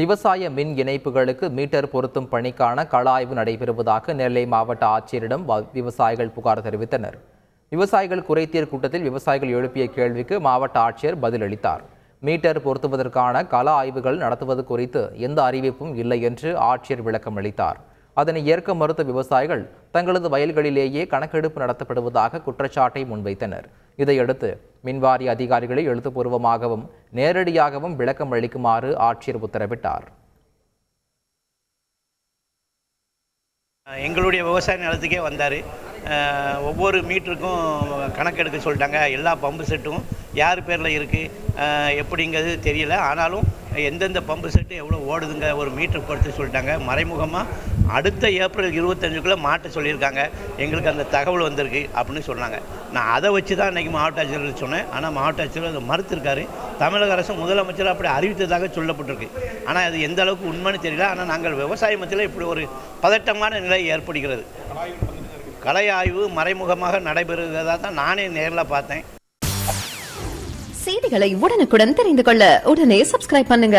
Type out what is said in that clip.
விவசாய மின் இணைப்புகளுக்கு மீட்டர் பொருத்தும் பணிக்கான கள ஆய்வு நடைபெறுவதாக நெல்லை மாவட்ட ஆட்சியரிடம் விவசாயிகள் புகார் தெரிவித்தனர். விவசாயிகள் குறைதீர் கூட்டத்தில் விவசாயிகள் எழுப்பிய கேள்விக்கு மாவட்ட ஆட்சியர் பதிலளித்தார். மீட்டர் பொருத்துவதற்கான கள ஆய்வுகள் நடத்துவது குறித்து எந்த அறிவிப்பும் இல்லை என்று ஆட்சியர் விளக்கம் அளித்தார். அதனை ஏற்க மறுத்த விவசாயிகள் தங்களது வயல்களிலேயே கணக்கெடுப்பு நடத்தப்படுவதாக குற்றச்சாட்டை முன்வைத்தனர். இதையடுத்து மின்வாரிய அதிகாரிகளை எழுத்துப்பூர்வமாகவும் நேரடியாகவும் விளக்கம் அளிக்குமாறு ஆட்சியர் உத்தரவிட்டார். எங்களுடைய விவசாய நிலத்துக்கே வந்தார். ஒவ்வொரு மீட்டருக்கும் கணக்கெடுக்க சொல்லிட்டாங்க. எல்லா பம்பு செட்டும் யார் பேரில் இருக்குது எப்படிங்கிறது தெரியல. ஆனாலும் எந்தெந்த பம்பு செட்டு எவ்வளோ ஓடுதுங்க ஒரு மீட்டர் பொறுத்து சொல்லிட்டாங்க. மறைமுகமாக அடுத்த ஏப்ரல் 25க்குள்ளே மாட்ட சொல்லியிருக்காங்க. எங்களுக்கு அந்த தகவல் வந்திருக்கு அப்படின்னு சொன்னாங்க. நான் அதை வச்சு தான் இன்றைக்கி மாவட்ட ஆட்சியர் சொன்னேன். ஆனால் மாவட்ட ஆட்சியர் அதை மறுத்திருக்காரு. தமிழக அரசு முதலமைச்சர் அப்படி அறிவித்ததாக சொல்லப்பட்டிருக்கு. ஆனால் அது எந்த அளவுக்கு உண்மைன்னு தெரியல. ஆனால் நாங்கள் விவசாய மத்தியில் இப்படி ஒரு பதட்டமான நிலை ஏற்படுகிறது. கலை ஆய்வு மறைமுகமாக நடைபெறுகிறதா தான் நானே நேரில் பார்த்தேன். செய்திகளை உடனுக்குடன் தெரிந்து கொள்ள உடனே சப்ஸ்கிரைப் பண்ணுங்க.